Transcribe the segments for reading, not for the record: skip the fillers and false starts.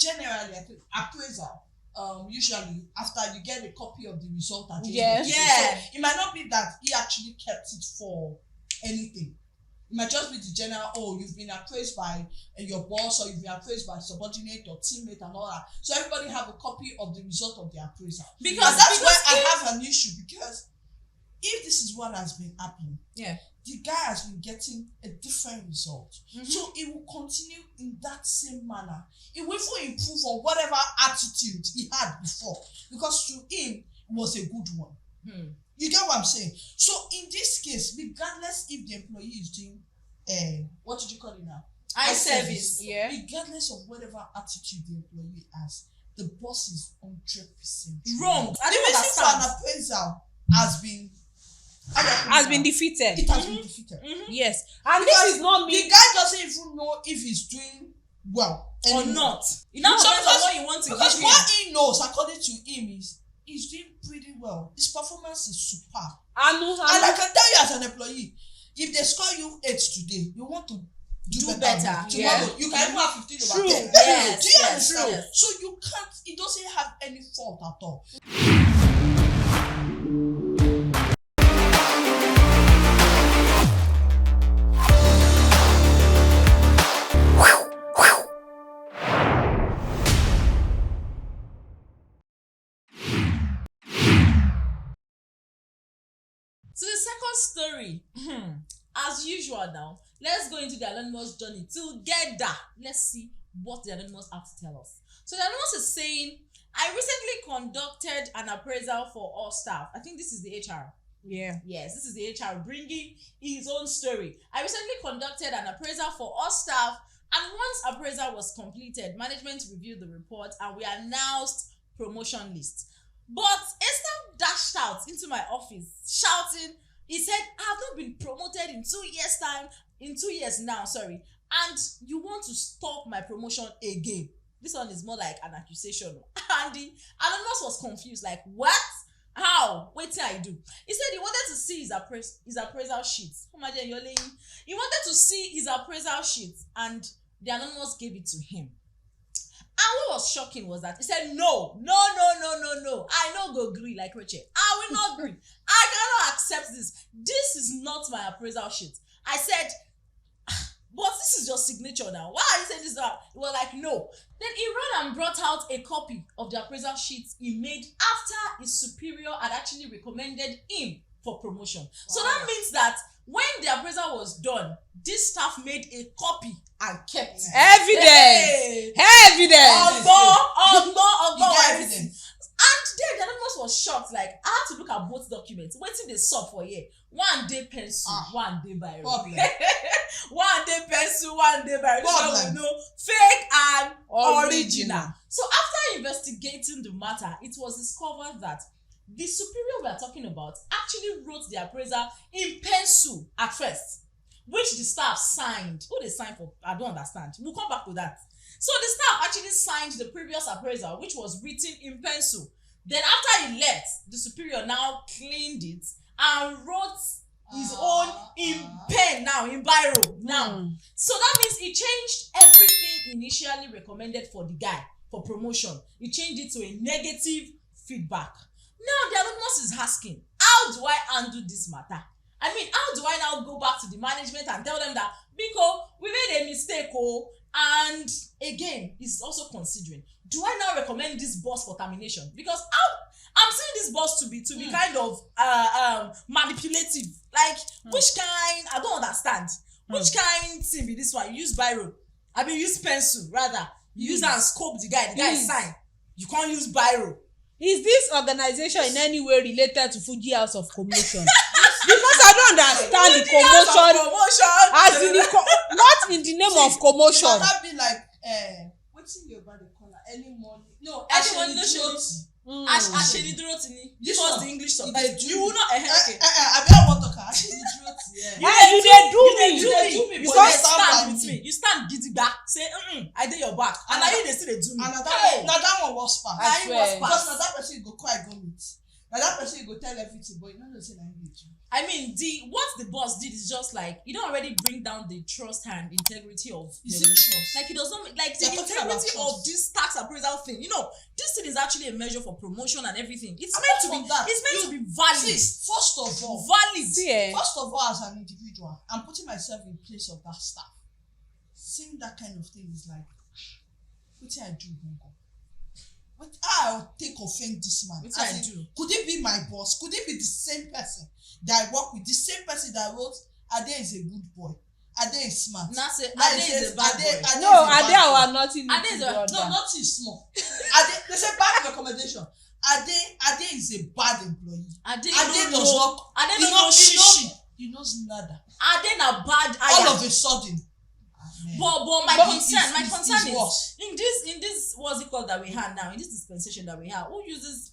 generally, I think appraisal. Usually after you get a copy of the result at the Yes. end of the day. So it might not be that he actually kept it for anything. It might just be the general, you've been appraised by your boss, or you've been appraised by subordinate or teammate and all that. So everybody have a copy of the result of the appraisal. Because that's why I have an issue, because if this is what has been happening, the guy has been getting a different result. So it will continue in that same manner. It will even improve on whatever attitude he had before, because to him it was a good one. You get what I'm saying? So in this case, regardless if the employee is doing what did you call it now? Eye service. Regardless of whatever attitude the employee has, the boss is 100% wrong. The reason for an appraisal has been defeated. It has been defeated. Yes. And because this is not me. The guy doesn't even know if he's doing well or not. It now depends on what you want to give him. Because what he knows, according to him, is he's doing pretty well. His performance is superb. And I can tell you as an employee, if they score you 8 today, you want to do better. Tomorrow, you can even have 15 over 10. Yes. Do you understand? Yes. So you can't, it doesn't have any fault at all. So the second story, as usual now, let's go into the anonymous journey together. Let's see what the anonymous have to tell us. So the anonymous is saying, I recently conducted an appraisal for all staff. I think this is the HR. Yes, this is the HR bringing his own story. I recently conducted an appraisal for all staff, and once appraisal was completed, management reviewed the report and we announced promotion list. But a staff dashed out into my office shouting, he said, I have not been promoted in 2 years time, in 2 years now, sorry, and you want to stop my promotion again. This one is more like an accusation. And the anonymous was confused, like, what? How? Wait till I do. He said he wanted to see his appraisal sheet. Imagine you're laying. He wanted to see his appraisal sheet, and the anonymous gave it to him. And what was shocking was that he said, no. I no go agree like Rachel. I will not agree. I cannot accept this. This is not my appraisal sheet. I said, but this is your signature now. Why are you saying this now? He was like, no. Then he ran and brought out a copy of the appraisal sheet he made after his superior had actually recommended him for promotion. Wow. So that means that when the appraisal was done, this staff made a copy and kept it. Evidence! Evidence! Evidence. And then the anonymous was shocked, like, I had to look at both documents. Wait till they saw for here. 1 day pencil, 1 day biro. 1 day pencil, 1 day biro. So we know fake and original. So after investigating the matter, it was discovered that the superior we are talking about actually wrote the appraisal in pencil at first, which the staff signed. Who they signed for? I don't understand. We'll come back to that. So the staff actually signed the previous appraisal, which was written in pencil. Then after he left, the superior now cleaned it and wrote his own in pen now, in biro now. So that means he changed everything initially recommended for the guy for promotion. He changed it to a negative feedback. Now the anonymous is asking, how do I handle this matter? I mean, how do I now go back to the management and tell them that, because we made a mistake, and again, he's also considering, do I now recommend this boss for termination? Because I'm seeing this boss to be kind of manipulative. Like, which kind, I don't understand. Which kind thing be this one? You use biro. I mean, use pencil, rather. You use and scope the guy. The guy is sign. You can't use biro. Is this organization in any way related to Fuji House of Commotion? Because I don't understand the commotion. As in not in the name of commotion. It might be like, what's in your body color? Early morning. No, early morning. This was the English subtitle. You will not. Okay. I don't want to talk. You do me because you stand with me. You stand gidigba. Say, I did your back. And now you they still do me. And now that one was fast. Because now that person go quite go meet. And that person you go tell everything, but you don't know say na him dey do. I mean, what the boss did is just like, you don't already bring down the trust and integrity of Is it trust? like, it does not, like, the They're talking about integrity trust. of this tax appraisal thing. You know, this thing is actually a measure for promotion and everything. It's Apart meant to from be that, it's meant to be valid. See, first of all, Valid. first of all, as an individual, I'm putting myself in place of that staff. Seeing that kind of thing is like, what I do, Bongo? What I'll take offend this man? What I do? Could it be my boss? Could it be the same person that I work with? The same person that wrote, Ade is a good boy. Ade is smart. Now say Now Ade it is says a bad boy. Ade No, is a Ade bad boy. our nothing. Ade is a- No, not too small. Ade, they say bad recommendation. Ade is a bad employee. Ade Ade does not. Ade He no know shishi. He knows nada. Ade na bad All aya. of a sudden. But my But concern it's is worse. in this what's it called that we have now, in this dispensation that we have, who uses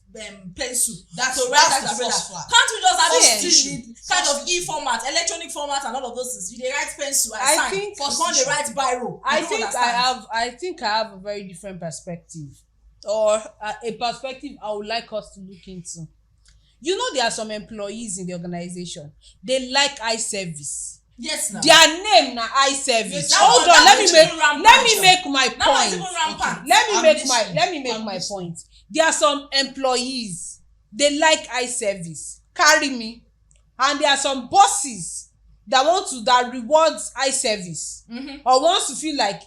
pencil That's to write the tax first appraisal? flag. Can't we just have First this issue. thing kind of First e-format, electronic format, and all of those things? You dey write pencil and I sign. think- You can't dey write biro. I don't think understand. I think I have a very different perspective, or a perspective I would like us to look into. You know, there are some employees in the organization, they like eye service. Yes, now. Their name na eye service. Yes, Hold that on, let me was make even my That was even point. rampant. I'm Let listening. me make I'm my listening. point. There are some employees, they like eye service. Carry me. And there are some bosses that rewards eye service, or wants to feel like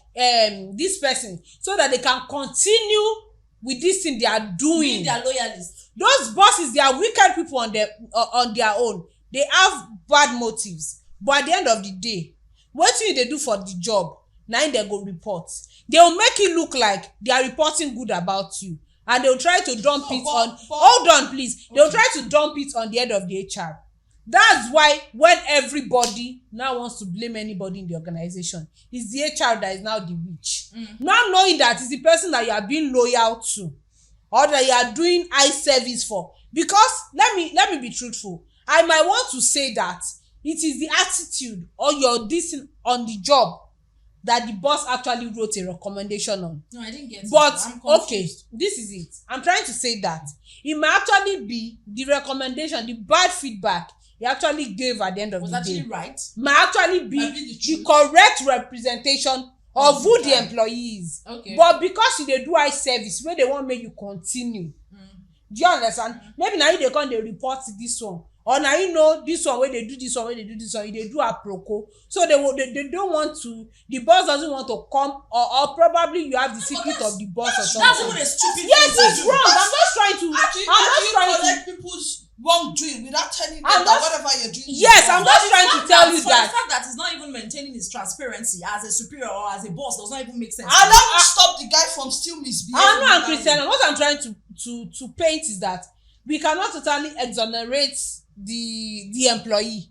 this person, so that they can continue with this thing they are doing. Being their loyalists. Those bosses, they are wicked people on their own. They have bad motives, but at the end of the day, wetin they do for the job, na im they go report. They will make it look like they are reporting good about you, and they will try to dump it on. Hold on, please. They will try to dump it on the head of the HR. That's why when everybody now wants to blame anybody in the organization, it's the HR that is now the witch. Not knowing that it's the person that you are being loyal to, or that you are doing eye service for. Because let me be truthful. I might want to say that it is the attitude or your this on the job that the boss actually wrote a recommendation on. No, I didn't get it. But I'm confused. okay, this is it. I'm trying to say that it might actually be the recommendation, the bad feedback he actually gave at the end of Was the actually day. right. Might actually be Might be the the truth. correct representation of who the guy. employee is. Okay. But because you dey do eye service wey they wan make you continue, do you understand? Maybe na you dey come dey report this one, or na you know this one wey dey do this one, wey dey do this one, you dey do aproko. So they don't want to, the boss doesn't want to come, or probably you have the secret of the boss or That's something. even a stupid Yes, thing to it's do. wrong. I'm just trying to. How do you collect people's wrongdoing without telling them I'm that just- whatever you're doing? Yes, I'm For just the trying to fact tell you for that. the fact that he's not even maintaining his transparency as a superior or as a boss does not even make sense. And that will stop the guy from still misbehaving. I know I'm Christian. And what I'm trying to paint is that we cannot totally exonerate the employee.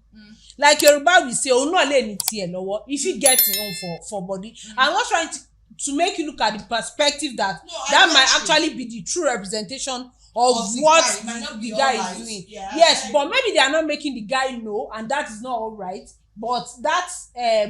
Like Yoruba will say, "Oh no, let me tell you if you get it on for body." I'm not trying to make you look at the perspective that No, I that get might you. actually be the true representation Of of the what guy. It might not be the guy alright. is doing. Yeah, Yes, I but agree. maybe they are not making the guy know, and that is not all right. But that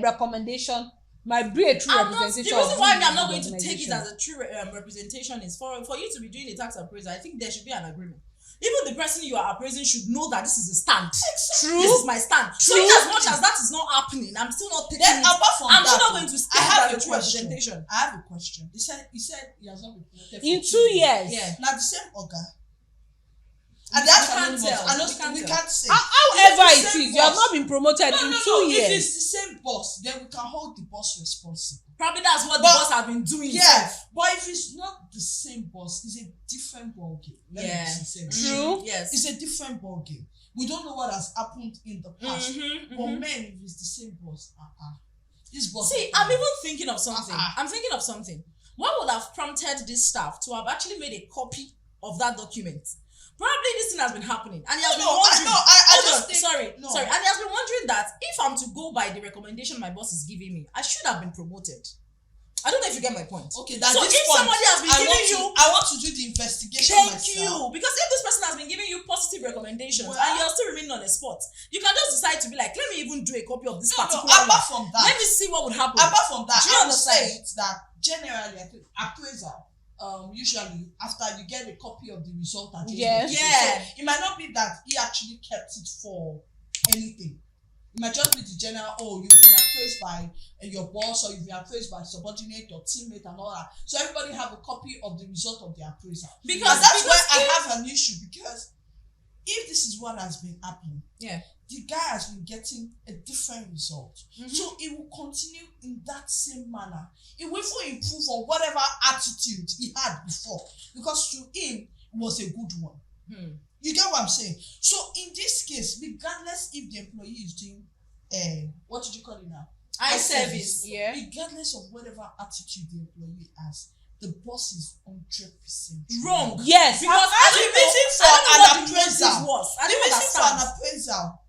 recommendation might be a true I'm not, the representation. reason of why who I'm the not going to take it organization. as a true representation is for you to be doing a tax appraisal. I think there should be an agreement. Even the person you are appraising should know that this is a stand. True. This is my stand. So True. in as much as that is not happening, I'm still not taking Then it. apart from I'm that, still not going to speak I have about a true question. representation. I have a question. He said he has not been promoted for In 2 years. Yeah. Now the same organ. And that's We can't anonymous. tell. I know We can't we tell. can't say. However It's it the same is, you have boss. not been promoted in 2 If years. it's the same boss, then we can hold the boss responsible. Probably that's what the But- boss have been doing. Yeah, but if it's not the same boss, it's a different ball game. Let me Yeah. be sincere. True. Yes. It's a different ball game. We don't know what has happened in the past. Mhm, But mhm. man, if it's the same boss, this boss. See, I'm even thinking of something. Uh-uh. I'm thinking of something. What would have prompted this staff to have actually made a copy of that document? Probably this thing has been happening, and he has been wondering. I Hold just on, think, sorry, no. sorry, and he has been wondering that if I'm to go by the recommendation my boss is giving me, I should have been promoted. I don't know if you get my point. Okay, that's So this if point, somebody has been giving I want to do the investigation Thank myself. you. Because if this person has been giving you positive recommendations Well- and you're still remaining on the spot, you can just decide to be like, let me even do a copy of this No, particular one. apart from that, Let me see what would happen. apart from that, Do you I would say understand? it that generally, I think appraisal usually after you get a copy of the result at the Yes. end of the day. Yeah. So it might not be that he actually kept it for anything. It might just be the general, oh, you've been appraised by your boss, or you've been appraised by subordinate or teammate and all that. So everybody have a copy of the result of the appraisal. Because And that's why I have an issue, because if this is what has been happening, Yeah. the guy has been getting a different result. So it will continue in that same manner. It will even improve on whatever attitude he had before, because to him it was a good one. You get what I'm saying? So in this case, regardless if the employee is doing what did you call it now? Eye service. Yeah. Regardless of whatever attitude the employee has, the boss is 100% Wrong. Yes. Because And the reason for an appraisal, I the don't reason for an understand. appraisal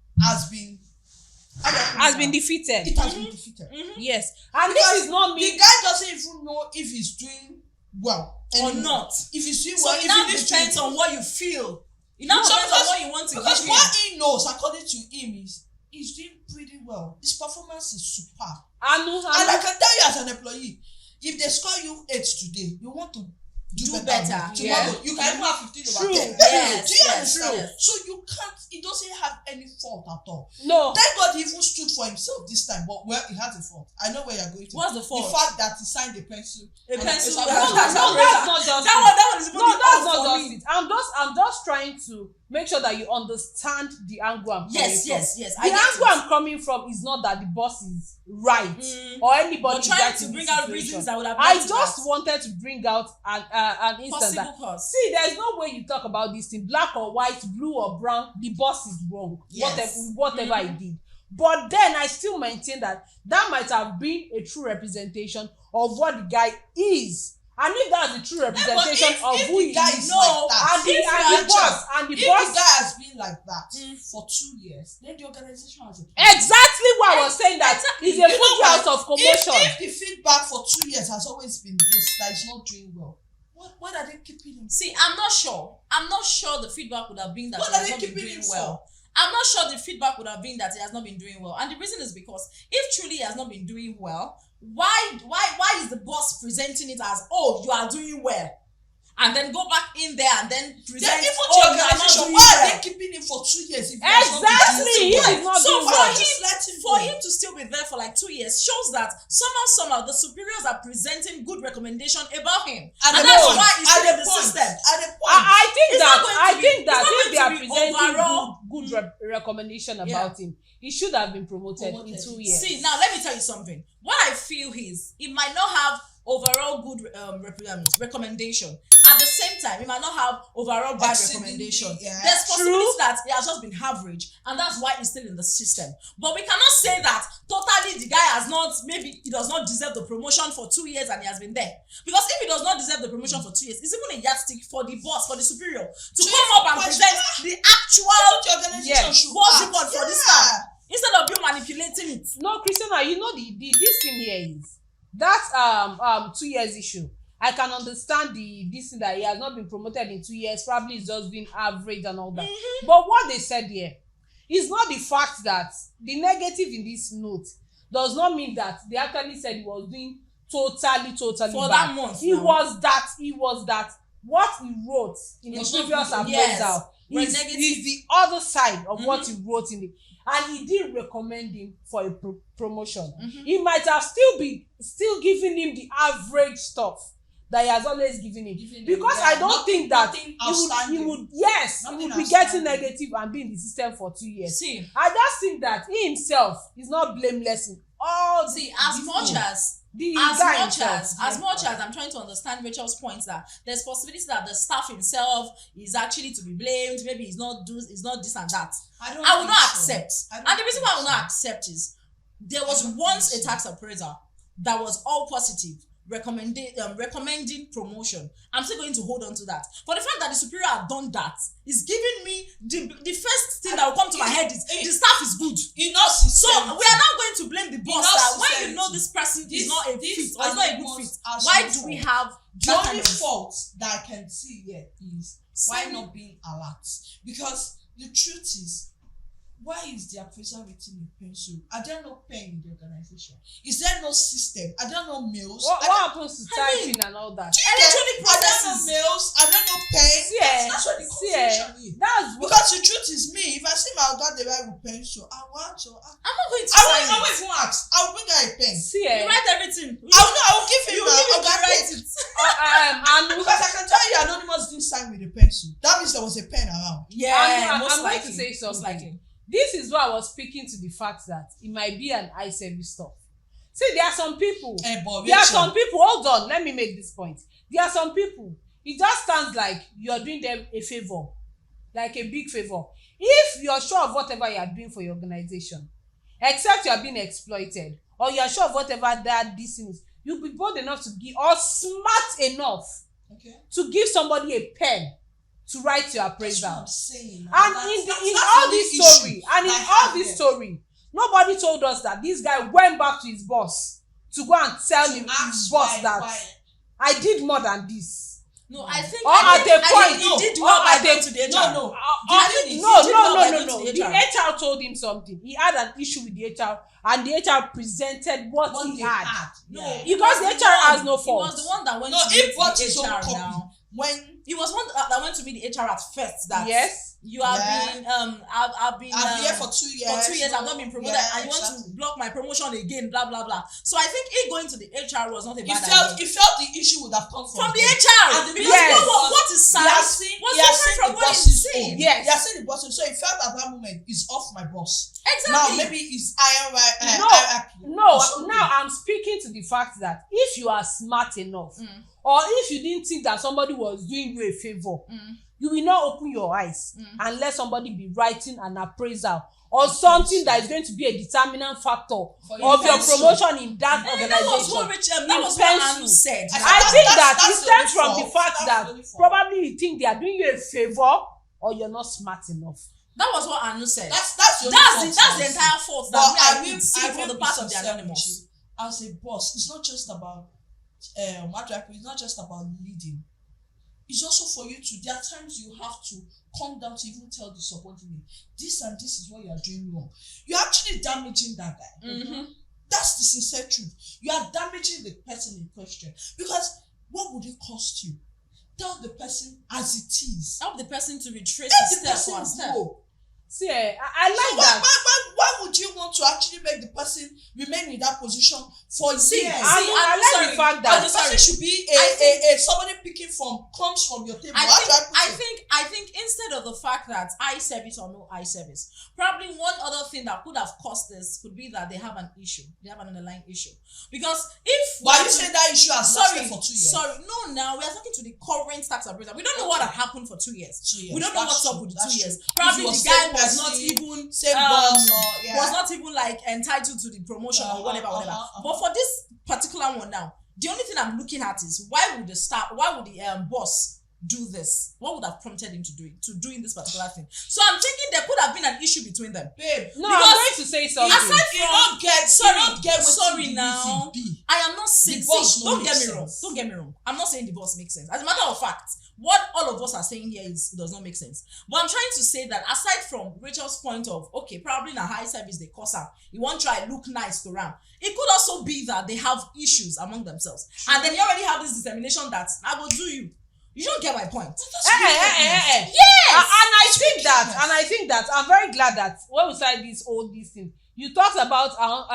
has been defeated. it has been defeated. Yes. And Because this is not The me. guy doesn't even know if he's doing well Or anymore. not. If he's doing So well, it if now he needs depends to, on what you feel. It now So depends on because- what you want to because give what him. he knows, according to him, is he's doing pretty well. His performance is superb. And I can tell you as an employee, if they score you 8 today, you want to do better. better. Tomorrow, Yeah. you can even have 15 over True. 10. Yes, Do you yes, understand? yes. So you can't, he doesn't have any fault at all. No. Thank God he even stood for himself this time, but well, he has a fault. I know where you're going to. What's the fault? The fact that he signed a pencil. A and pencil. a No, pencil- that's No, that's not just that one is even No, the that's odd not for just me. it. I'm just trying to make sure that you understand the angle I'm coming Yes, from. yes. The I get angle it. I'm coming from is not that the boss is right or anybody But is trying right to in bring this out situation. reasons that would have I led to just that. wanted to bring out an instance that Possible cause. see, there's no way you talk about this thing, black or white, blue or brown, the boss is wrong. Yes. Whatever he did. But then I still maintain that might have been a true representation of what the guy is. And if that's the true representation if of who the he guy is, is like that, and the if boss the guy has been like that for 2 years, then the organization has a problem. exactly why I was saying that Exactly. it's a You know full why? house of commotion. If the feedback for 2 years has always been this, that he's not doing well, what are they keeping him? See, I'm not sure. I'm not sure the feedback would have been that What he are has they not been keeping doing him well. I'm not sure the feedback would have been that he has not been doing well. And the reason is because if truly he has not been doing well, why is the boss presenting it as, oh, you are doing well? And then go back in there and then present, Then even oh, the you are not organization, doing why are well. they keeping him for 2 years? If he has not been Exactly, doing he well? is not So doing for well. him, Just let him for go. him to still be there for like 2 years shows that somehow the superiors are presenting good recommendation about him. At And the that's point, why he's at still in the the point, system. at the point. I think It's that not going to be- if they are it's not going to be presenting overall- good recommendation about him, he should have been promoted in 2 years. See, now let me tell you something. What I feel is it might not have overall good recommendation. At the same time, it might not have overall bad Exceedingly, recommendation. yeah. There's possibility True. that it has just been average, and that's why it's still in the system. But we cannot say that totally the guy has not, maybe he does not deserve the promotion for 2 years and he has been there. Because if he does not deserve the promotion for 2 years, it's even a yardstick for the boss, for the superior, to So come if up and you present the actual the organization Yes. should boss act. report for this Yeah. staff. Instead of you manipulating it. No, Christiana, you know the this thing here is that 2 years issue. I can understand this thing that he has not been promoted in 2 years, probably it's just been average and all that. But what they said here is not the fact that the negative in this note does not mean that they actually said he was doing totally For bad. that month It now. was that what he wrote in the Was not previous good. appraisal Yes. is Negative. the other side of what he wrote in the, and he did recommend him for a promotion. He might have still giving him the average stuff that he has always given him, because I don't think that nothing he outstanding. would be Nothing getting outstanding. negative and be in the system for 2 years. See, I just think that he himself is not blameless in all See, the as much thing. as The guy himself. as much as I'm trying to understand Rachel's points, that there's possibility that the staff himself is actually to be blamed. Maybe he's not this and that. I I will think not so. accept. I don't And the reason why I will think not accept is there was I don't once think a so. tax appraiser that was all positive, recommending promotion. I'm still going to hold on to that. For the fact that the superior had done that is giving me the first thing that will come to my head is the staff is good. So we are not going to blame the boss that when you know this person is not a fit or is not a good fit. Why do we have The that only kind of fault that I can see here is why not being alert? Because the truth is, why is the appraisal written in pencil? Are there no pen in the organization? Is there no system? Are there no mails? What happens to typing and all that? Are Electronic there no processes. mails? Are there no pen? That's what the confusion is. That's what. Because the truth is, me, if I see my God, they write with pencil, I want to. I'm not going to I sign won't it. even ask. I'll bring her a pen. You write everything. I'll give him You give him to a write pen. it. And Because I can tell you, Anonymous didn't sign with a pencil. That means there was a pen around. Yeah, I'm most going likely. to say Most something. likely. This is why I was speaking to the fact that it might be an eye service stuff. See, there are some people. There are some people. Hold on, let me make this point. There are some people. It just sounds like you're doing them a favor, like a big favor. If you're sure of whatever you are doing for your organization, except you are being exploited, or you are sure of whatever this is, you'll be bold enough to give, or smart enough to give somebody a pen to write your appraisal. That's what I'm saying. And in all this story, nobody told us that this guy went back to his boss to go and tell his boss that I did more than this. No, I think. Or at the point, he did well by going to the HR. No. The The HR told him something. He had an issue with the HR, and the HR presented what he had. No, because the HR has no fault. He was the one that went No, to if meet what the is HR so now. when He was one that went to meet the HR at first. That yes, you have been I've been here for 2 years. For 2 years, I've not been promoted, and you want to block my promotion again, blah blah blah. So I think it going to the HR was not a bad idea. He felt the issue would have come From the them. HR. And the Because yes. what is He has sad seen, was he has different seen from the what he's boss's saying. own. Yes. He has seen the boss, so he felt at that moment is off my boss. Exactly. Now maybe it's hierarchy. No, now I'm speaking to the fact that if you are smart enough, or if you didn't think that somebody was doing you a favor, you will not open your eyes and let somebody be writing an appraisal or something that is going to be a determinant factor of your promotion in that organization. That was what Anu said. I think that it that's stems the only from the fault. fact That's that the only fault. probably you think they are doing you a favor or you're not smart enough. That was what Anu said. That's the entire fault But that I we will see for the part of the Anonymous. As a boss, it's not just about it's not just about leading. It's also for you to. There are times you have to come down to even tell the subordinate, this and this is what you are doing wrong. You're actually damaging that guy. That's the sincere truth. You are damaging the person in question, because what would it cost you? Tell the person as it is. Help the person to retrace Let the his step for person herself. go. See, I like So that. why would you want to actually make the person remain in that position for years? I like the fact that the person should be somebody picking comes from your table. I think instead of the fact that eye service or no eye service, probably one other thing that could have caused this could be that they have an issue. They have an underlying issue. Because if why you say that issue has lasted for 2 years? Now we are talking to the current tax appraiser. We don't know what had happened for 2 years. 2 years. We don't know what's up with the 2 years. Probably the guy was not even was not even like entitled to the promotion or whatever. But for this particular one now, the only thing I'm looking at is why would the boss do this? What would have prompted him to doing this particular thing? So I'm thinking there could have been an issue between them. Babe, no, I'm going to say something. Aside from sorry now, I am not saying. Don't get me wrong. I'm not saying divorce makes sense. As a matter of fact, what all of us are saying here is it does not make sense. But I'm trying to say that aside from Rachel's point of okay, probably in a high service they cause her, you won't try look nice to Ram. It could also be that they have issues among themselves, and then you already have this determination that I will do you. You don't get my point. Yes. And I think that I'm very glad that when we started this thing, you talked about yes.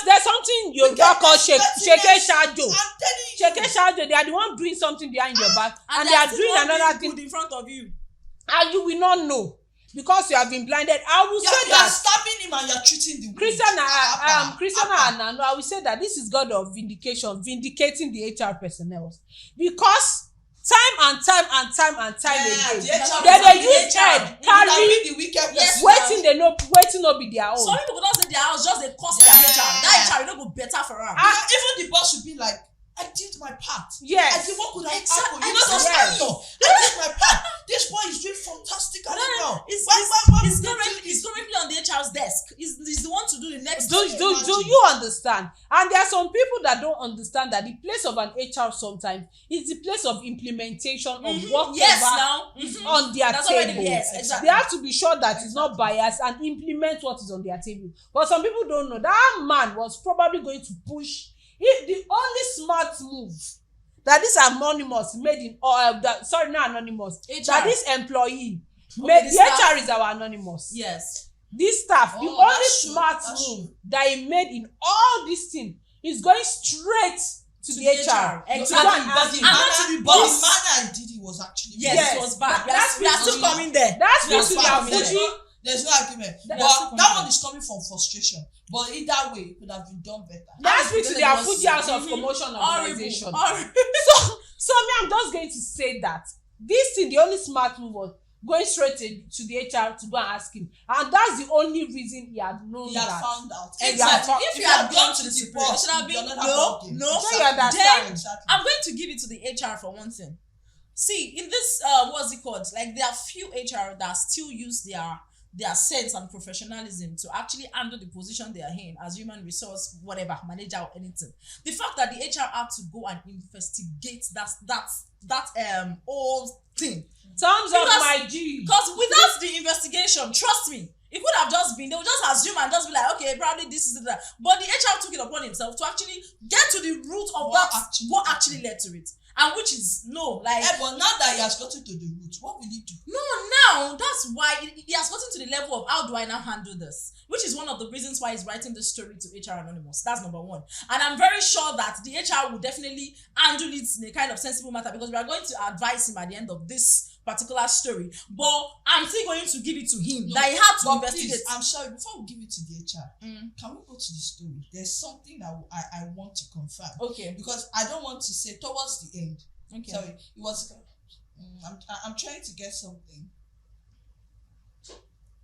There's something you call shake shadow. Shake shadow. They are the one doing something behind your back, and they are doing another thing in front of you, and you will not know because you have been blinded. I will say that stabbing him and you're treating the Christiana and I will say that this is God of vindication, vindicating the HR personnel, because time and time again, they use head carry waiting no be their own. Some people don't say their house, just they cost their HR. That HR no go better for her. Even the boss would be like, I did my part. Yes. I did what could I Exactly. happen? You know those actors. I did my part. this boy is doing fantastically well. It's currently on the HR's desk. He's the one to do the next. Do you understand? And there are some people that don't understand that the place of an HR sometimes is the place of implementation of whatever is on their table. Exactly. They have to be sure that it's not biased and implement what is on their table. But some people don't know that man was probably going to push. If the only smart move that this anonymous made in not anonymous, HR. that this employee made, the HR is our anonymous. Yes. This staff, the only smart move that he made in all this thing is going straight to the HR. Exactly. But the manner I did it was actually it was bad. We are still coming there. That's to their Fuji. There's no argument. But that one is coming from frustration. But either way, it could have been done better. That's to their Fuji House of Promotion Organization. So me, I'm just going to say that this thing, the only smart move was going straight to the HR to go and ask him. And that's the only reason he had known that. He had found out. Exactly. If you had gone to the superior, it should have been no. So you understand. Then I'm going to give it to the HR for one thing. See, in this, what's it called? Like, there are few HR that still use their sense and professionalism to actually handle the position they are in as human resource, whatever, manager or anything. The fact that the HR had to go and investigate that whole thing. Thumbs up, my G. Because without the investigation, trust me, it could have just been, they would just assume and just be like, okay, probably this is that. But the HR took it upon himself to actually get to the root of what actually led to it. And which is but now that he has gotten to the root, what will he do? No, now that's why he has gotten to the level of how do I now handle this, which is one of the reasons why he's writing this story to HR Anonymous. That's number one. And I'm very sure that the HR will definitely handle it in a kind of sensible manner, because we are going to advise him at the end of this particular story. But I'm still going to give it to him that he had to investigate. Please, I'm sorry, before we give it to the HR, can we go to the story? There's something that I want to confirm. Okay. Because I don't want to say towards the end. Okay. Sorry, it was. I'm trying to get something.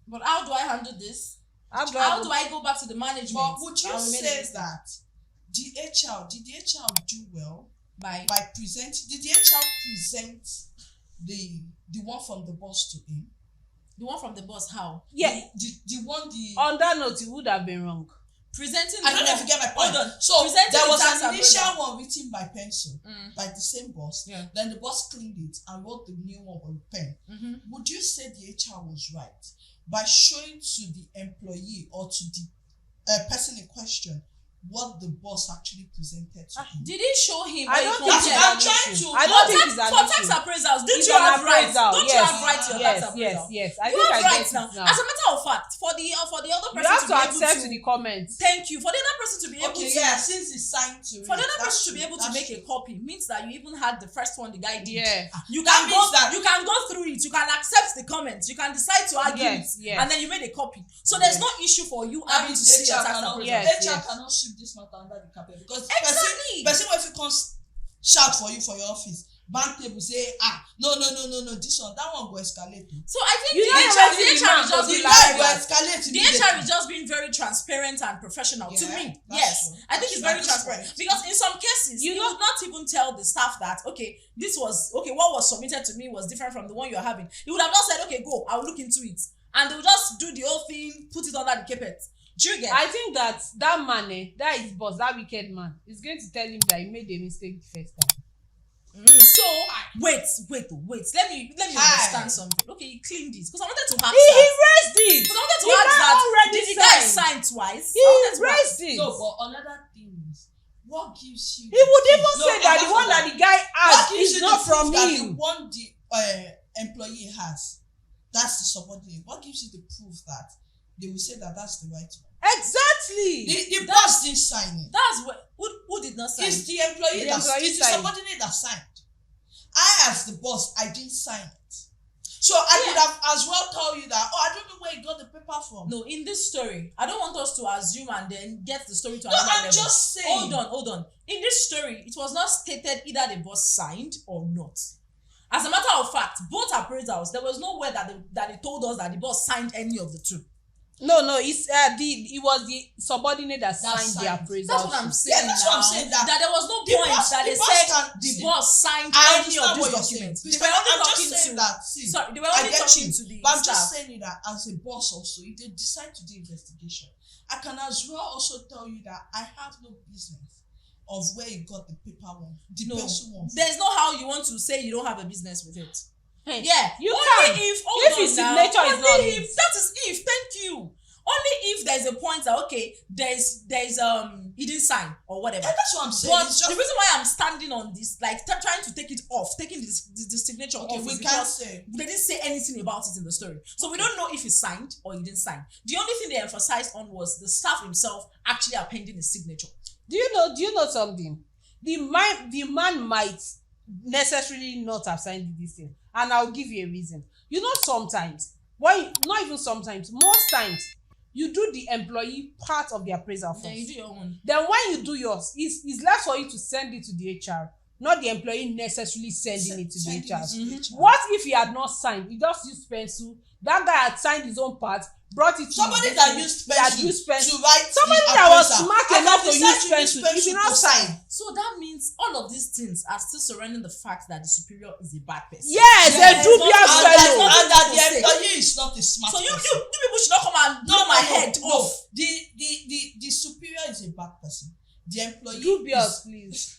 But how do I handle this? How do I go back to the management? But would you say that did the HR do well by presenting? Did the HR present the one from the boss to him? The one from the boss, how? Yeah. On that note, it would have been wrong. Presenting. I don't know if you get my point. Hold on. So there was an initial one written by pencil by the same boss. Yeah. Then the boss cleaned it and wrote the new one with pen. Mm-hmm. Would you say the HR was right by showing to the employee or to the person in question what the boss actually presented to him? Did he show him? I don't think for tax appraisals, didn't you have rights? Don't you have rights to your tax appraisal? Yes. You have rights now. As a matter of fact, for the other person, you have to accept the comments. Thank you. For the other person to be able to, since it's signed to, for the other person to be able to make a copy means that you even had the first one the guy did. Yeah. You can go through it. You can accept the comments. You can decide to argue it, and then you made a copy. So there's no issue for you having to see your tax appraisal. HR cannot sweep this matter under the carpet, because person if you come shout for you for your office, bank table say no, this one, that one go escalate. So I think the HR is just being very transparent and professional to me. Yes, I think it's very transparent, because in some cases you would not even tell the staff that what was submitted to me was different from the one you're having. You would have just said, okay, go, I'll look into it, and they will just do the whole thing, put it under the carpet. I think that man, that is boss, that wicked man, is going to tell him that he made a mistake the first time. So wait. Let me understand something. Okay, he cleaned it because I wanted to ask. He erased it. Because I wanted to ask that. Did the guy sign twice? He erased it. No, but another thing is, what gives you? He would even say that the one that the guy has is not from him. The one the employee has, that's the subordinate. What gives you the proof that they will say that that's the right one? Exactly. The boss didn't sign it. That's what. Who did not sign? It's the employee it's the subordinate that signed. I, as the boss, I didn't sign it. So I could have as well tell you that, I don't know where you got the paper from. No, in this story, I don't want us to assume and then get the story to another level. I'm just saying. Hold on. In this story, it was not stated either the boss signed or not. As a matter of fact, both appraisals, there was no way that they told us that the boss signed any of the two. No, it's it was the subordinate that signed the appraisal. That's what I'm saying. What I'm saying. That there was no point that they said the boss signed I any of understand these what you're saying. documents. They Christian, were only I'm just talking saying to that. See, sorry, they were I only get talking you, to the but I'm staff. just saying that as a boss also, if they decide to do investigation, I can as well also tell you that I have no business of where you got the paper one, the No, person one. there's no how you want to say you don't have a business with it. Hey, Yeah, you only can. if If his signature is not only it. if that is if thank you. Only if there's a point that okay, there's he didn't sign or whatever. And that's what I'm saying. But It's just, the reason why I'm standing on this, like trying to take it off, taking the signature okay, off, we is can't because say. they didn't say anything about it in the story. So we don't know if he signed or he didn't sign. The only thing they emphasized on was the staff himself actually appending his signature. Do you know something? The man might necessarily not have signed this thing, and I'll give you a reason. You know, sometimes, not even sometimes, most times, you do the employee part of the appraisal first. Then you do your own. Then when you do yours, it's left for you to send it to the HR, not the employee necessarily sending it to the HR. What if he had not signed? He just used pencil. That guy had signed his own part, brought it to Somebody the- that used he had pencil used pencil. to write Somebody the that was appraisal. smart And enough I to decide use pencil, he did not to sign. So that means all of these things are still surrounding the fact that the superior is a bad person. Yes, Yes, a dubious not- And fellow. that to the say. employee is not a smart So you person. people should not come and blow my head off. The superior is a bad person. The employee Dubious, please.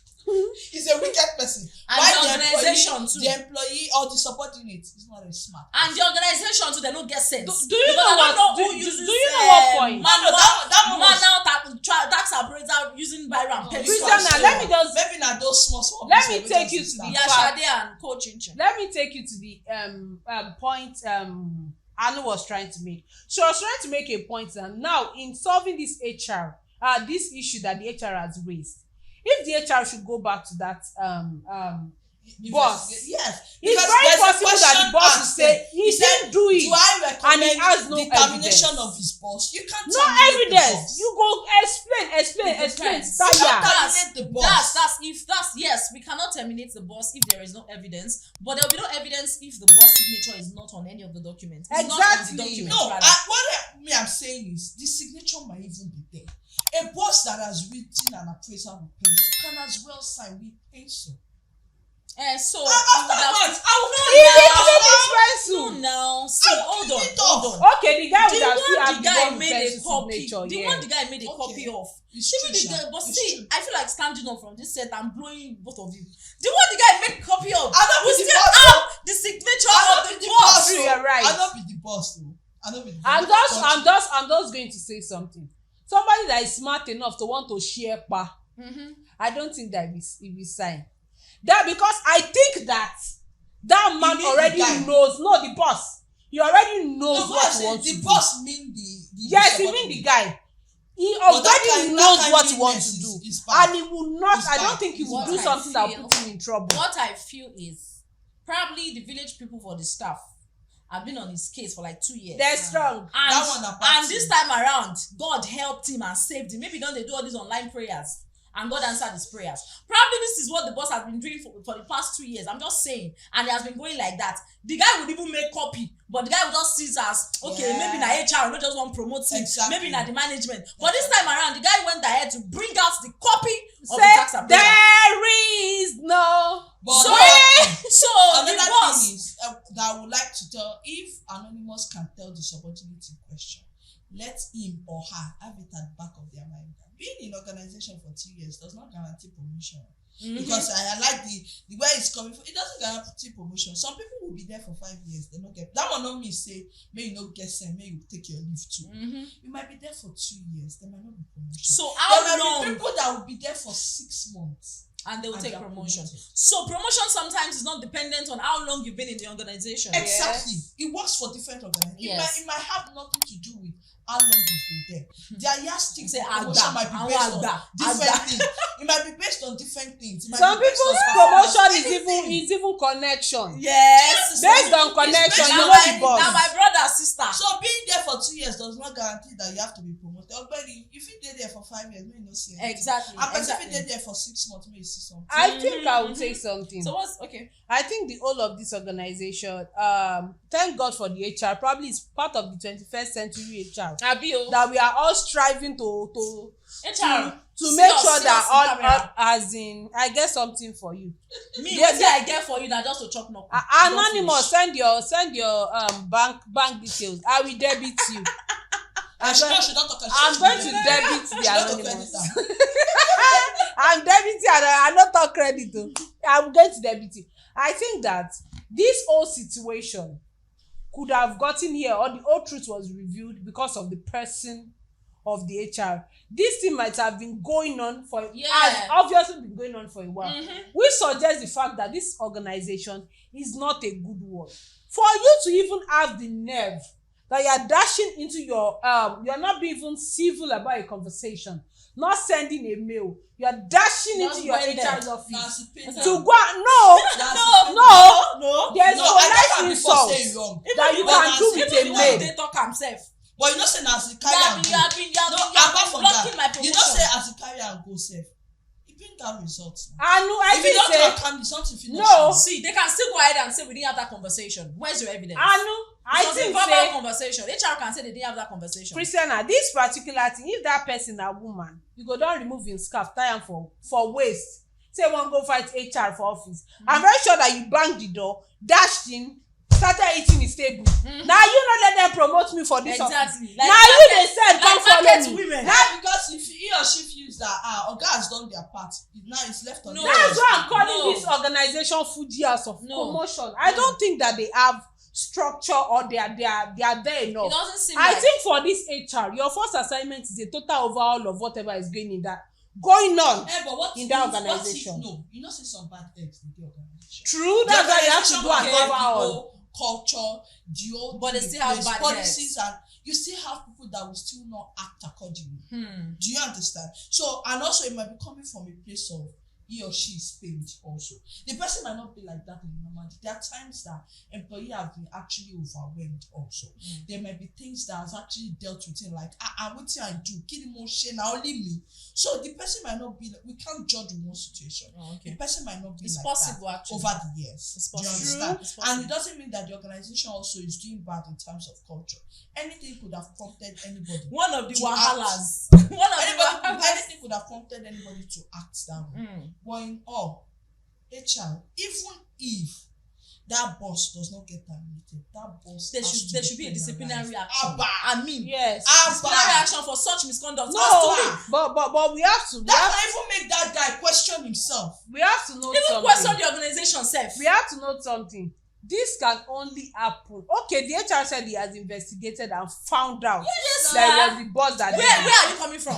is a wicked person. And Why the organization too. The employee or the subordinate is not a smart. And the organization too, they don't get sense. Do you Because know I don't what? know Do who you uses, know what point? that one was- manual tax appraiser using Byron and pencil. Christiana, let me just maybe not those small. let me take you to the Yeah, fact. Shade and Co Chinchin. Let me take you to the point Anu was trying to make. She was trying to make a point that now in solving this this issue that the HR has raised, if the HR should go back to that boss, Yes. it's Because very there's a possible that the question boss will asked say there. he said, didn't do it. Do I recommend And he has no the termination evidence. of his boss? You can't No terminate the evidence. boss. You go explain. depends. Start You here. can't terminate the boss. Yes, we cannot terminate the boss if there is no evidence, but there will be no evidence if the boss signature is not on any of the documents. It's not on Exactly. the document, No, rather. I'm saying is the signature might even be there. A boss that has written an appraisal with pencil can as well sign with pencil. So Afterwards, I will not He know. didn't use pencil. no, see, hold on, it hold off. on. Okay, the guy would The have still one have the the guy one with made a pencil copy. signature. The Yeah. one the guy made a Okay. copy of. It's Even true, the Sha. guy, but It's see, true. I feel like standing up from this set and blowing both of you. The one the guy made a copy of. I don't We be the still boss. have the signature I of don't be the the boss. boss. You're right. I don't be the boss though. I don't be the I'm boss. I'm just going to say something. Somebody that is smart enough to want to share pa, I don't think that he will sign. That because I think that man mean already the guy? knows. No, the boss. He already knows No, what boss, he wants to the do. boss mean the Yes, he mean the guy. He already knows what he wants to do, is bad. and he will not. It's I don't bad. think he will What do I something that will feel- put him in trouble. What I feel is probably the village people for the staff have been on his case for like 2 years. They're strong. That one apart And too. this time around, God helped him and saved him. Maybe don't they do all these online prayers and God answered his prayers. Probably this is what the boss has been doing for the past 2 years. I'm just saying. And it has been going like that. The guy would even make copy, but the guy would just see it as, okay, Yeah. maybe na HR, not just want to promote him. Exactly. Maybe na the management. But this time around, the guy went ahead to bring out the copy of the Say tax appraisal. there is no. But So, another the boss. thing is that I would like to tell, if Anonymous can tell the subordinate in question, let him or her have it at the back of their mind. Being in organization for 2 years does not guarantee promotion. Because I like the way it's coming from. It doesn't guarantee promotion. Some people will be there for 5 years, they don't get that one. Not me say may you not get sent, may you take your leave too. You might be there for 2 years, there might not be promotion. So There how might be long? people that will be there for 6 months And they will and take they are promotion. promoted. So promotion sometimes is not dependent on how long you've been in the organization. Exactly. It works for different organizations. Yes. It might have nothing to do with how long you've been there. Their yardsticks Say for promotion Agba, might be àwọn based on Agba, different Agba. things. It might be based on different things. It might Some be based people's on promotion is anything. even connection. Yes. Based on connection, based you on know the my- boss. Now my brother, sister. So being there for 2 years does not guarantee that you have to be promoted. Ogbeni, if you did there for 5 years, may not see it. Exactly. And exactly. if you did there for 6 months, may see something. I think I would say something. So what's okay? I think the whole of this organization, thank God for the HR, probably is part of the 21st century HR. Abio. That we are all striving to HR. make sure that all as in I get something for you. Me, what did I get for you that just to chop knuckle? Anonymous, send your bank details. I will debit you. I'm going to debit the anonymous. I'm debiting and I not talk credit though. I'm going to debit you. I think that this whole situation could have gotten here, or the whole truth was revealed because of the person of the HR. This thing might have been going on for has obviously been going on for a while. We suggest the fact that this organization is not a good one. For you to even have the nerve that you are dashing into your you're not being even civil about a conversation, not sending a mail, you are dashing into your HR's office to go no there's no nice insult that you can do with a mail. They talk himself. But you know say as the carrier You have been blocking my promotion. you know say as the carrier go safe. It bring that result. I if you don't say calm something finish. no. See, they can still go ahead and say we didn't have that conversation. Where's your evidence? I think verbal conversation. HR can say they didn't have that conversation. Christiana, this particular thing, if that person a woman, you go don remove him scarf, tie am for waist, say wan go fight HR for office. I'm very sure that you banged the door, dashed him, started eating his table. Now you not let them promote me for this office. Like now you dey send come follow me. Women. Now because if he or she feels that Oga has done their part, now it's left on. That's why I'm calling this organization Fuji House of Commotion. I don't think that they have structure or they are there enough. It doesn't seem I think for this HR, your first assignment is a total overhaul of whatever is going on in that organization. No, you know say some bad eggs in the organization. True, that's why you have to do an overhaul. Culture, the old but they still have bad policies, and you still have people that will still not act accordingly. Do you understand? So, and also it might be coming from a place of he or she is paid also. The person might not be like that in normal. There are times that employees have been actually overwhelmed also. There might be things that has actually dealt with it, like, what I do, kill emotion, now only me. So the person might not be, we can't judge in one situation. The person might not be like possible, that actually. over the years. It's do you possible. understand? And it doesn't mean that the organization also is doing bad in terms of culture. Anything could have prompted anybody. One of the wahalas. Anything could have prompted anybody to act that way. But in all, HR, even if that boss does not get terminated, that boss there should be a disciplinary action. Yes. Disciplinary action for such misconduct. No, but we have to. That can even make that guy question himself. We have to know even something. question the organization self. We have to know something. This can only happen. Okay, the HR said he has investigated and found out that it was the boss that did it. Where are you coming from?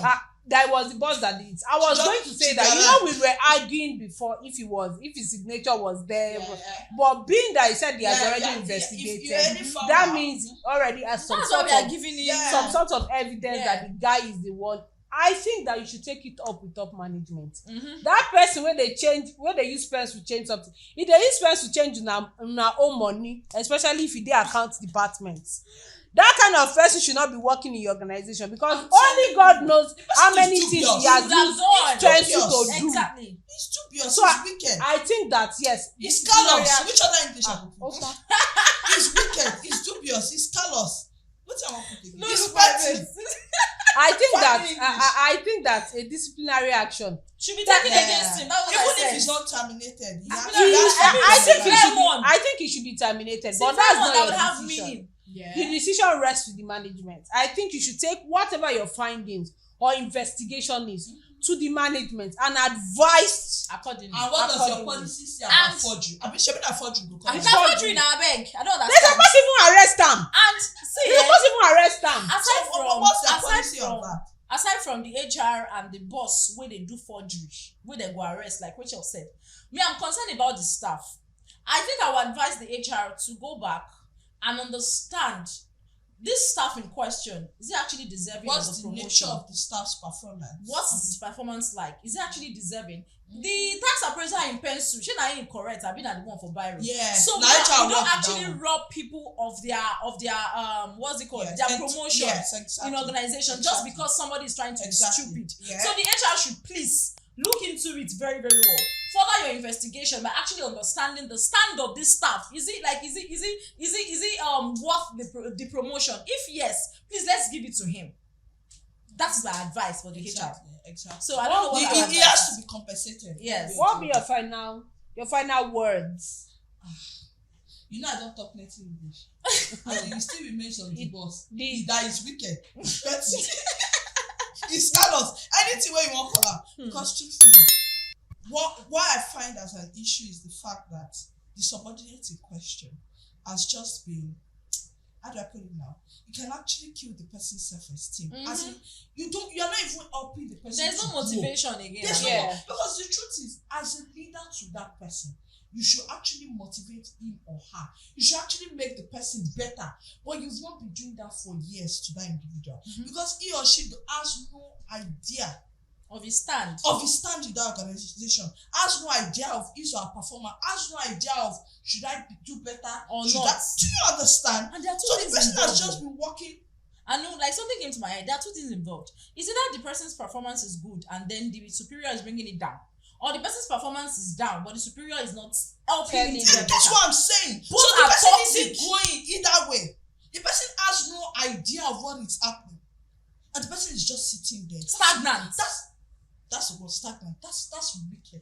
That was the boss that did it. I was going to say that, we were arguing before if his signature was there. But being that he said he has already investigated, that means he already has some sort of evidence that the guy is the one. I think that you should take it up with top management. That person when they use pens to change something, if they use pens to change in our own money, especially if they account departments, that kind of person should not be working in your organization, because only God knows how many things he has used pens to do. Exactly. It's dubious. So it's wicked. I think that yes, it's callous. Which other English I could put? Okay. It's wicked. It's dubious. It's callous. What I want to put? It's petty. I think that a disciplinary action should be taken against him. That was even if he's not terminated. I think he should be terminated. See, but that's not your decision. have meaning. The decision rests with the management. I think you should take whatever your findings or investigation is to the management and advise accordingly. And what does your policy say about forgery? I mean, should be that forgery go come. Is that forgery now, I beg? I don't understand. They supposed even arrest them. And see, they supposed even arrest them. Aside from the HR and the boss where they do forgery, where they go arrest, like Rachel said, me, I'm concerned about the staff. I think I would advise the HR to go back and understand this staff in question, is it actually deserving of What's the the promotion? nature of the staff's performance? What's his performance like? Is it actually deserving? The tax appraiser in pencil, she not incorrect. I've been at the one for Byron. Yes. So Now you HR don't work actually that one. rob people of their what's it called? Yes, Their promotion yes, exactly. in organization just Exactly. because somebody is trying to Exactly. be stupid. Yeah. So the HR should please look into it very, very well. Further your investigation by actually understanding the stand of this staff. Is it worth the promotion? If yes, please let's give it to him. That's my advice for the HR. Exactly. So I don't know what he our he advice has is. to be compensated. Yes. What be your final words? You know I don't talk native English. And he still remains on the boss. That is wicked. But he's callous. Anything where you want to call out. Because truthfully, what I find as an issue is the fact that the subordinate in question has just been, how do I put it now? It can actually kill the person's self-esteem. As in, you're not even helping the person. There's no to grow. motivation again. There's no Yeah. because the truth is, as a leader to that person, you should actually motivate him or her. You should actually make the person better. But you've not been doing that for years to that individual because he or she has no idea Of his stand. of his stand in that organization, has no idea of his or her performance, has no idea of should I do better Or should not. do you understand? And there are two So the things person involved. has just been working. I know, like something came to my head. There are two things involved. Is it that the person's performance is good and then the superior is bringing it down? Or the person's performance is down, but the superior is not helping him to get That's better? what I'm saying. Both So the are person toxic. isn't growing either way. The person has no idea of what is happening, and the person is just sitting there Stagnant. That's what stagnant. That's wicked.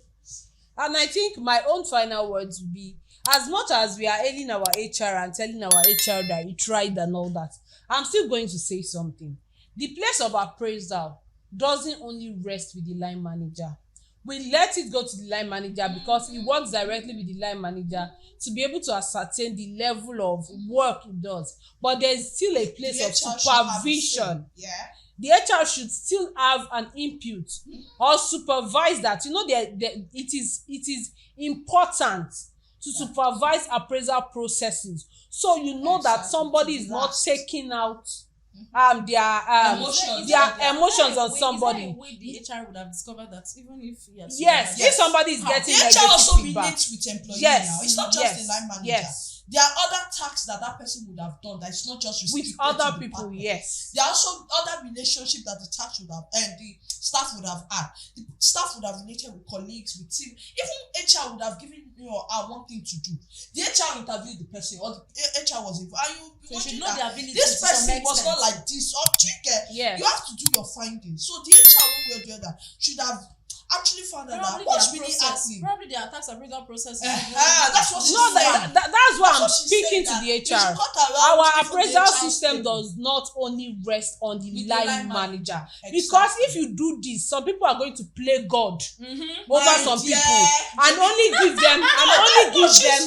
And I think my own final words would be, as much as we are hailing our HR and telling our HR that he tried and all that, I'm still going to say something. The place of appraisal doesn't only rest with the line manager. We let it go to the line manager because he works directly with the line manager to be able to ascertain the level of work he does. But there's still a place The of HR should have a supervision. say. Yeah. The HR should still have an input or supervise that. You know, it is important to supervise appraisal processes, so you know that Exactly. somebody is not Relaxed. taking out their Emotions. emotions on Is somebody. there a way the HR would have discovered that even if he has Yes, Yes. if somebody is How? getting The HR negative also feedback. relates with employees Yes, now. It's not just yes, the line manager. yes. There are other tasks that person would have done that is not just With restricted other to the people, partner. yes. There are also other relationships that the tax would have and the staff would have had. The staff would have related with colleagues, with team. Even HR would have given one thing to do. The HR interviewed the person, or the HR was involved. And So you watching should know that the ability this to some person was extent. not like this. Or Yeah. you have to do your findings. So the HR, one way or the other, should have actually found out that Probably what's their really process, happening. probably their tax appraisal process. That's what she's No, saying. that's why I'm what she's speaking saying, to that the you HR. should cut around Our even the appraisal HR system stable. does not only rest on the With the line line manager. manager. Because Exactly. if you do this, some people are going to play God Mm-hmm. over My some dear. people and only give them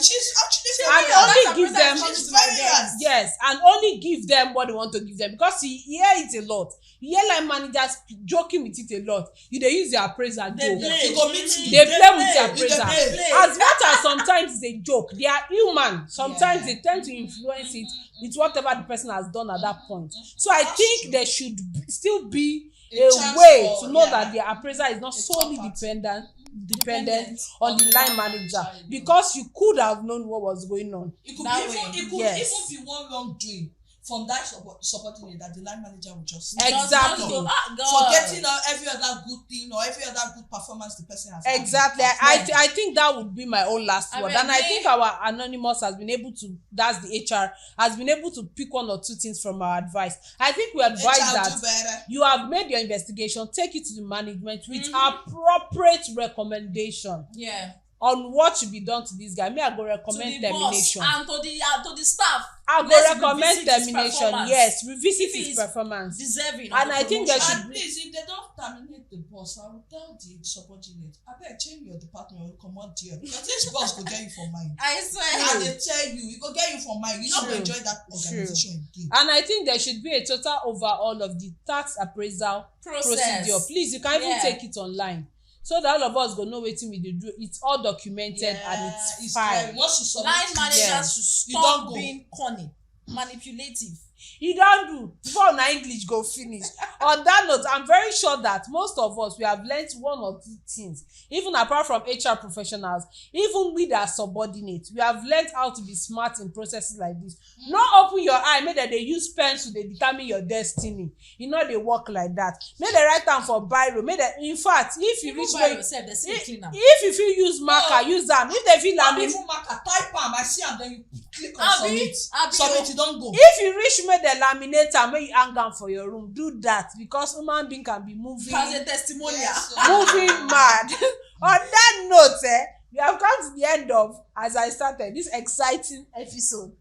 She's actually and very only right. give them She's very right. yes, and only give them what they want to give them, because you hear it a lot. You hear line managers joking with it a lot. You dey use your appraiser They joke. play. You go meet me. They play with their They appraiser. play. As much as sometimes it's a joke, they are human. Sometimes they tend to influence it with whatever the person has done at that point. So I That's think true. there should still be A a chance way for- to know yeah. that the appraiser is not A solely third party. dependent on the line manager, yeah. because you could have known what was going on. It could That be way. even, it could Yes. even be one wrongdoing from that subordinate that the line manager will just Exactly. forgetting every other good thing or every other good performance the person has had. Exactly. I think that would be my own last I word. mean, And I think our anonymous has been able to, that's the HR, has been able to pick one or two things from our advice. I think we advise HR that do better. you have made your investigation, take it to the management with appropriate recommendation Yeah. on what should be done to this guy. Me, I go To recommend the boss termination. and to the staff. I go Let's recommend revisit his termination. performance. Yes, revisit If his he's performance. Deserving. And of I the think there promotion. should And please, if they don't terminate the boss, I will tell the subordinate, I better change your department or come on there. Because this boss will get you for mine. I swear. And they tell you, he go get you for mine. You not True. go enjoy that organization again. And I think there should be a total overhaul of the tax appraisal procedure. Please, you can even Yeah. take it online, so that all of us go know wetin we dey do. It's all documented and it's fine. Once you submit Line it, managers Yes. should You don't stop go. being corny, manipulative. You don't do before na English go finish. On that note, I'm very sure that most of us, we have learnt one or two things, even apart from HR professionals, even with our subordinates, we have learnt how to be smart in processes like this. No open your eye make dem dey use pencil dey determine your destiny. E no dey work like that. Make dem write am for biro, make dem, in fact, if you reach where if you fit use marker, use am. If dem fit laminate, even marker, type am, I see am, then you click on submit. Submit, you don go. If you reach make dem laminate am, make you hang am for your room, do that, because human being can be moving as a testimonial. Yes, moving mad. On that note, we have come to the end of, as I started, this exciting episode.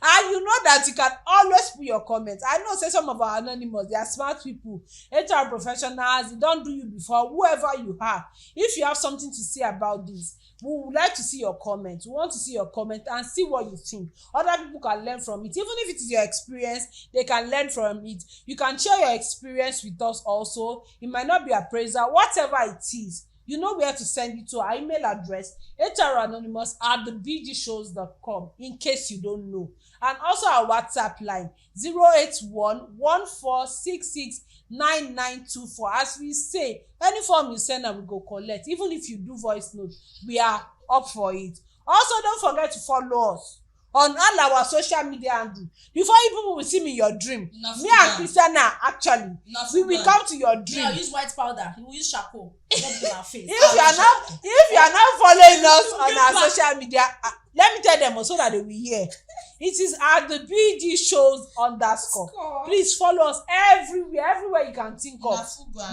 And you know that you can always put your comments. I know say some of our anonymous, they are smart people, HR professionals, they don't do you before, whoever you are. If you have something to say about this, we would like to see your comments. We want to see your comment and see what you think. Other people can learn from it. Even if it is your experience, they can learn from it. You can share your experience with us also. It might not be appraisal, whatever it is. You know where to send it to. Our email address, hranonymous@thebgshows.com, in case you don't know. And also our WhatsApp line, 081-1466-9924. As we say, any form you send and we go collect. Even if you do voice note, we are up for it. Also, don't forget to follow us on all our social media handle. Before you people will see me in your dream, me and Christiana, actually, we will come to your dream. Yeah, use white powder. You will use charcoal. Our face. If you are not following us on our social media, let me tell them so that they will hear. It is at the BG shows _ Please follow us everywhere you can think of.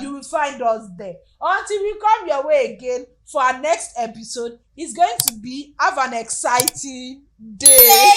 You will find us there. Until we come your way again for our next episode, it's going to be, have an exciting day.